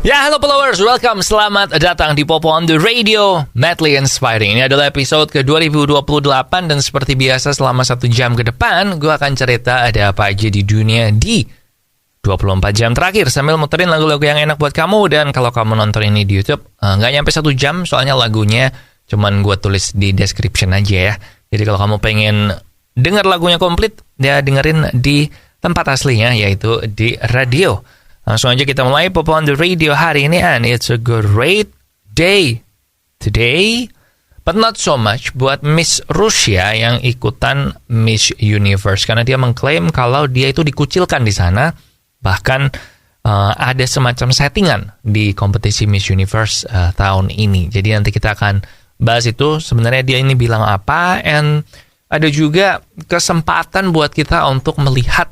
Ya, halo followers, welcome, selamat datang di Popo on the Radio, Madly Inspiring. Ini adalah episode ke-2028 dan seperti biasa selama 1 jam ke depan, gue akan cerita ada apa aja di dunia di 24 jam terakhir sambil muterin lagu-lagu yang enak buat kamu. Dan kalau kamu nonton ini di YouTube, nggak nyampe 1 jam soalnya lagunya cuman gue tulis di description aja ya. Jadi kalau kamu pengen dengar lagunya komplit, ya dengerin di tempat aslinya, yaitu di radio. Langsung aja kita mulai Popo on the Radio hari ini, and it's a great day today, but not so much buat Miss Rusia yang ikutan Miss Universe, karena dia mengklaim kalau dia itu dikucilkan di sana. Bahkan ada semacam settingan di kompetisi Miss Universe tahun ini. Jadi nanti kita akan bahas itu, sebenarnya dia ini bilang apa, and ada juga kesempatan buat kita untuk melihat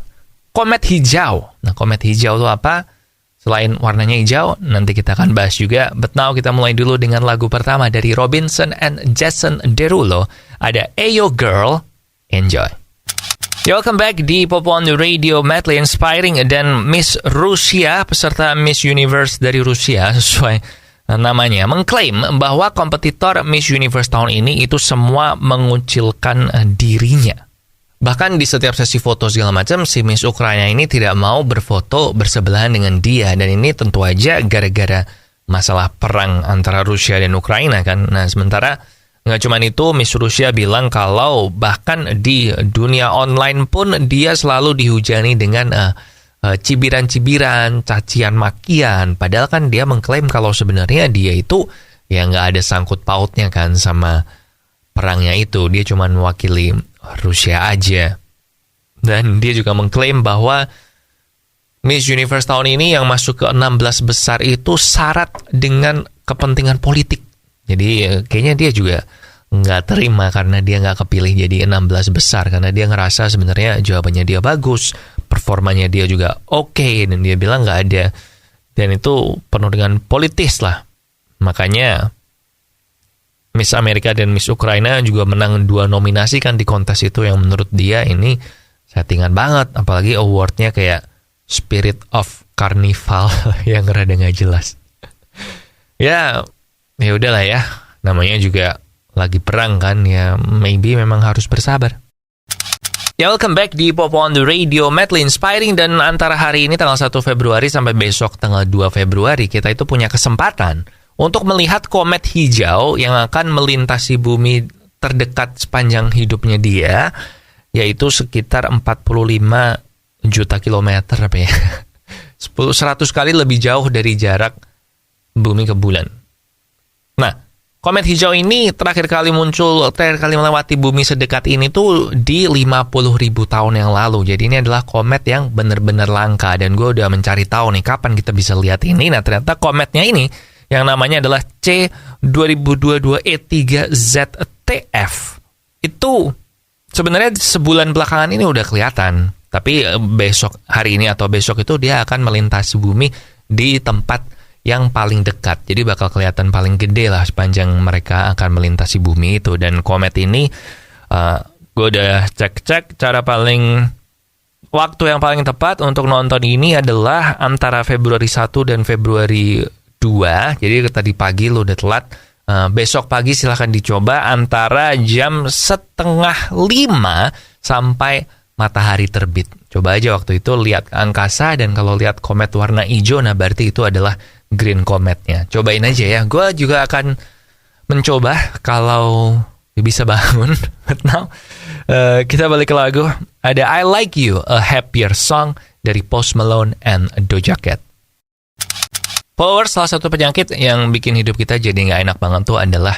komet hijau. Nah, komet hijau itu apa? Selain warnanya hijau, nanti kita akan bahas juga. But now kita mulai dulu dengan lagu pertama dari Robinson and Jason Derulo. Ada Ayo Girl, enjoy. Welcome back di Popo on the Radio, Madly Inspiring. Dan Miss Rusia, peserta Miss Universe dari Rusia, sesuai namanya, mengklaim bahwa kompetitor Miss Universe tahun ini itu semua mengucilkan dirinya. Bahkan di setiap sesi foto segala macam, si Miss Ukraina ini tidak mau berfoto bersebelahan dengan dia. Dan ini tentu aja gara-gara masalah perang antara Rusia dan Ukraina kan. Nah, sementara nggak cuma itu, Miss Rusia bilang kalau bahkan di dunia online pun dia selalu dihujani dengan cibiran-cibiran, cacian makian. Padahal kan dia mengklaim kalau sebenarnya dia itu ya nggak ada sangkut pautnya kan sama perangnya itu. Dia cuma mewakili Rusia aja. Dan dia juga mengklaim bahwa Miss Universe tahun ini yang masuk ke 16 besar itu syarat dengan kepentingan politik. Jadi kayaknya dia juga nggak terima karena dia nggak kepilih jadi 16 besar. Karena dia ngerasa sebenarnya jawabannya dia bagus, performanya dia juga oke, dan dia bilang nggak ada. Dan itu penuh dengan politis lah. Makanya Miss Amerika dan Miss Ukraina juga menang 2 nominasi kan di kontes itu, yang menurut dia ini settingan banget. Apalagi awardnya kayak Spirit of Carnival yang rada nggak jelas. Ya udahlah ya. Namanya juga lagi perang kan ya. Maybe memang harus bersabar. Ya, welcome back di Popo on the Radio, Madly Inspiring. Dan antara hari ini tanggal 1 Februari sampai besok tanggal 2 Februari kita itu punya kesempatan untuk melihat komet hijau yang akan melintasi bumi terdekat sepanjang hidupnya dia, yaitu sekitar 45 juta kilometer apa ya. 100 kali lebih jauh dari jarak bumi ke bulan. Nah, komet hijau ini terakhir kali melewati bumi sedekat ini tuh di 50.000 tahun yang lalu. Jadi ini adalah komet yang benar-benar langka, dan gue udah mencari tahu nih kapan kita bisa lihat ini. Nah, ternyata kometnya ini yang namanya adalah C2022E3ZTF. Itu sebenarnya sebulan belakangan ini udah kelihatan. Tapi hari ini atau besok itu dia akan melintasi bumi di tempat yang paling dekat. Jadi bakal kelihatan paling gede lah sepanjang mereka akan melintasi bumi itu. Dan komet ini, gue udah cek waktu yang paling tepat untuk nonton ini adalah antara Februari 1 dan Februari 2. Jadi tadi pagi lo udah telat. Besok pagi silahkan dicoba antara jam 4:30 sampai matahari terbit. Coba aja waktu itu lihat ke angkasa, dan kalau lihat komet warna hijau, nah berarti itu adalah green kometnya. Cobain aja ya. Gue juga akan mencoba kalau bisa bangun. But now, kita balik ke lagu. Ada I Like You, A Happier Song dari Post Malone and Doja Cat. Followers, salah satu penyakit yang bikin hidup kita jadi nggak enak banget tuh adalah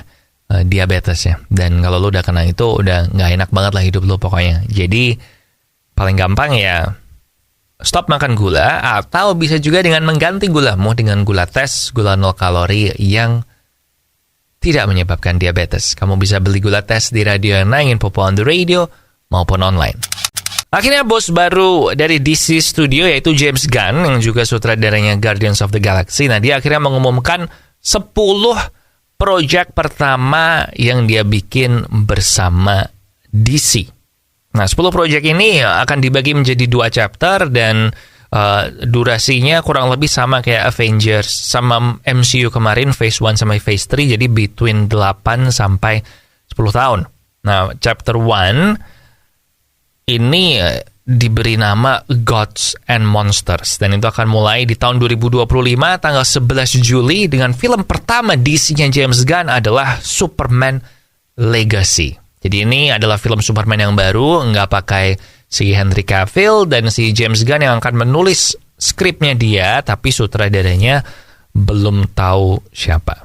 diabetes ya. Dan kalau lo udah kena itu, udah nggak enak banget lah hidup lo pokoknya. Jadi paling gampang ya stop makan gula, atau bisa juga dengan mengganti gulamu dengan gula tes, gula 0 kalori yang tidak menyebabkan diabetes. Kamu bisa beli gula tes di radio yang nayangin Popo on the Radio maupun online. Akhirnya bos baru dari DC Studio, yaitu James Gunn, yang juga sutradaranya Guardians of the Galaxy. Nah, dia akhirnya mengumumkan 10 proyek pertama yang dia bikin bersama DC. Nah, 10 proyek ini akan dibagi menjadi 2 chapter, dan Durasinya kurang lebih sama kayak Avengers sama MCU kemarin, Phase 1 sampai Phase 3, jadi between 8 sampai 10 tahun. Nah, Chapter 1 ini diberi nama Gods and Monsters, dan itu akan mulai di tahun 2025 tanggal 11 Juli dengan film pertama DC-nya James Gunn adalah Superman Legacy. Jadi ini adalah film Superman yang baru, nggak pakai si Henry Cavill dan si James Gunn yang akan menulis skripnya dia, tapi sutradaranya belum tahu siapa.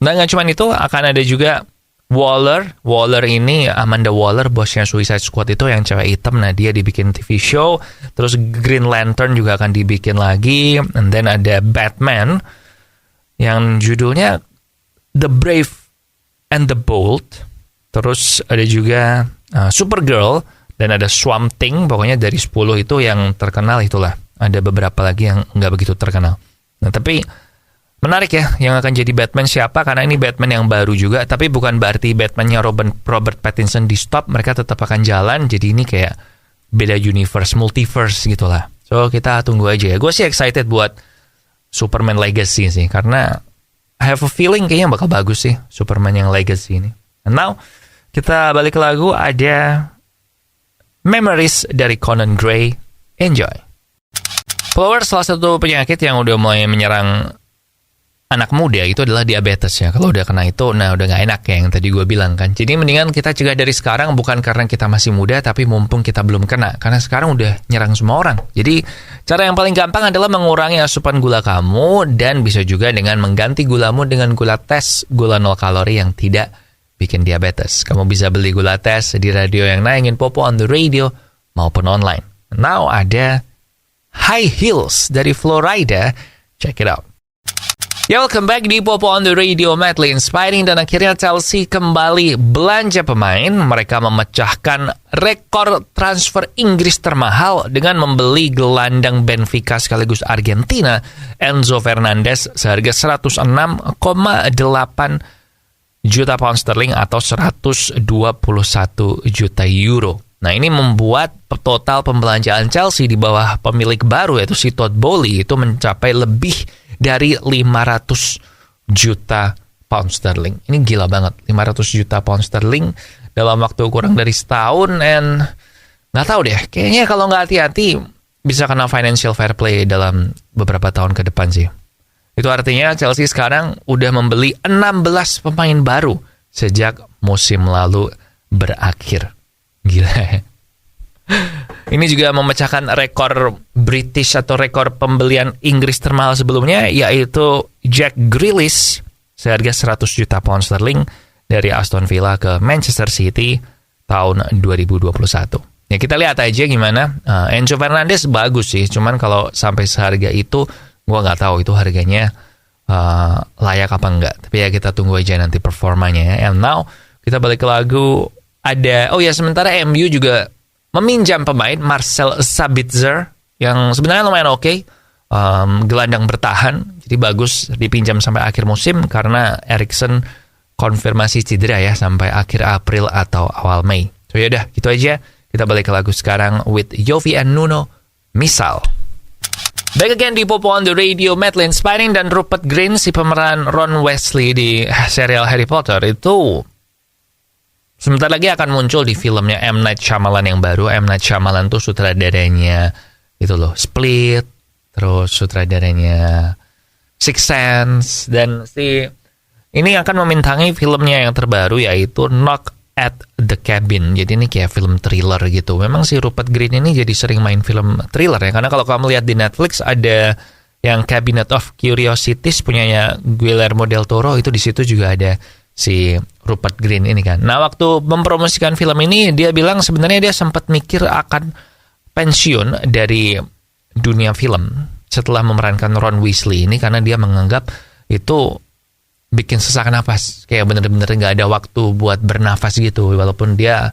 Nah, nggak cuma itu, akan ada juga Waller ini, Amanda Waller, bosnya Suicide Squad itu yang cewek hitam. Nah, dia dibikin TV show. Terus Green Lantern juga akan dibikin lagi. And then ada Batman yang judulnya The Brave and the Bold. Terus ada juga Supergirl dan ada Swamp Thing. Pokoknya dari 10 itu yang terkenal itulah. Ada beberapa lagi yang nggak begitu terkenal. Nah, tapi menarik ya, yang akan jadi Batman siapa, karena ini Batman yang baru juga, tapi bukan berarti Batman-nya Robert Pattinson di stop, mereka tetap akan jalan, jadi ini kayak beda universe, multiverse gitulah. So, kita tunggu aja ya. Gue sih excited buat Superman Legacy sih, karena I have a feeling kayaknya bakal bagus sih, Superman yang Legacy ini. And now, kita balik ke lagu, ada Memories dari Conan Gray. Enjoy. Followers, salah satu penyakit yang udah mulai menyerang anak muda itu adalah diabetes ya. Kalau udah kena itu, nah udah gak enak ya yang tadi gue bilang kan. Jadi mendingan kita cegah dari sekarang, bukan karena kita masih muda, tapi mumpung kita belum kena. Karena sekarang udah nyerang semua orang. Jadi cara yang paling gampang adalah mengurangi asupan gula kamu, dan bisa juga dengan mengganti gulamu dengan gula tes, gula 0 kalori yang tidak bikin diabetes. Kamu bisa beli gula tes di radio yang nayangin Popo on the Radio maupun online. Now ada High Heels dari Florida. Check it out. Ya, welcome back di Popo on the Radio, Madly Inspiring. Dan akhirnya Chelsea kembali belanja pemain. Mereka memecahkan rekor transfer Inggris termahal dengan membeli gelandang Benfica sekaligus Argentina, Enzo Fernandez, seharga 106,8 juta pound sterling atau 121 juta euro. Nah, ini membuat total pembelanjaan Chelsea di bawah pemilik baru yaitu si Todd Boehly itu mencapai lebih dari 500 juta pound sterling. Ini gila banget, 500 juta pound sterling dalam waktu kurang dari setahun. And nggak tahu deh, kayaknya kalau nggak hati-hati bisa kena financial fair play dalam beberapa tahun ke depan sih. Itu artinya Chelsea sekarang udah membeli 16 pemain baru sejak musim lalu berakhir. Gila ya. Ini juga memecahkan rekor British atau rekor pembelian Inggris termahal sebelumnya, yaitu Jack Grealish seharga 100 juta pound sterling dari Aston Villa ke Manchester City tahun 2021. Ya, kita lihat aja gimana. Enzo Fernandez bagus sih, cuman kalau sampai seharga itu gue nggak tahu itu harganya layak apa enggak. Tapi ya kita tunggu aja nanti performanya ya. And now kita balik ke lagu. Sementara MU juga meminjam pemain Marcel Sabitzer yang sebenarnya lumayan oke. Gelandang bertahan, jadi bagus dipinjam sampai akhir musim karena Eriksen konfirmasi cedera ya sampai akhir April atau awal Mei. So yaudah, gitu aja. Kita balik ke lagu sekarang with Yofi and Nuno, Misal. Back again di Popo on the Radio, Madly Inspiring. Dan Rupert Grint, si pemeran Ron Weasley di serial Harry Potter itu sebentar lagi akan muncul di filmnya M. Night Shyamalan yang baru. M. Night Shyamalan tuh sutradaranya itu loh, Split, terus sutradaranya Sixth Sense, dan ini akan memintangi filmnya yang terbaru yaitu Knock at the Cabin. Jadi ini kayak film thriller gitu. Memang si Rupert Grint ini jadi sering main film thriller ya, karena kalau kamu lihat di Netflix ada yang Cabinet of Curiosities punyanya Guillermo del Toro, itu di situ juga ada si Rupert Grint ini kan. Nah, waktu mempromosikan film ini dia bilang sebenarnya dia sempat mikir akan pensiun dari dunia film setelah memerankan Ron Weasley ini karena dia menganggap itu bikin sesak napas, kayak bener-bener nggak ada waktu buat bernafas gitu. Walaupun dia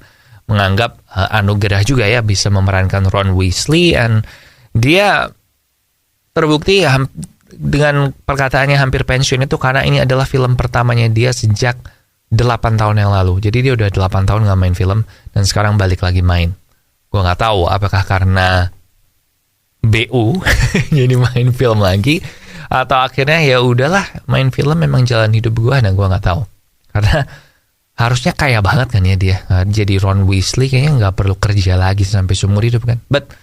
menganggap anugerah juga ya bisa memerankan Ron Weasley, and dia terbukti dengan perkataannya hampir pensiun itu karena ini adalah film pertamanya dia sejak 8 tahun yang lalu. Jadi dia udah 8 tahun gak main film dan sekarang balik lagi main. Gue gak tahu apakah karena BU jadi main film lagi, atau akhirnya ya udahlah main film memang jalan hidup gue. Nah gue nggak tahu, karena harusnya kaya banget kan ya dia, jadi Ron Weasley kayaknya nggak perlu kerja lagi sampai seumur hidup kan. But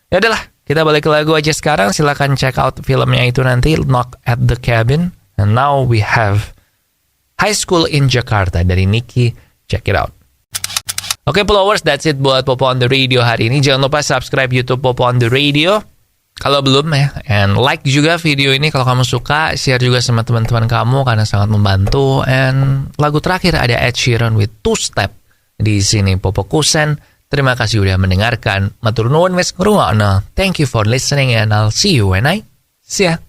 ya udahlah, kita balik ke lagu aja sekarang. Silakan check out filmnya itu nanti, Knock at the Cabin. And now we have High School in Jakarta dari Nicky. Check it out. Oke, followers, that's it buat Popo on the Radio hari ini. Jangan lupa subscribe YouTube Popo on the Radio kalau belum ya. And like juga video ini kalau kamu suka. Share juga sama teman-teman kamu karena sangat membantu. And lagu terakhir ada Ed Sheeran with Two Step. Di sini Popo Kusen. Terima kasih udah mendengarkan. Matur nuwun wis ngrungokno. Thank you for listening and I'll see you when I see ya.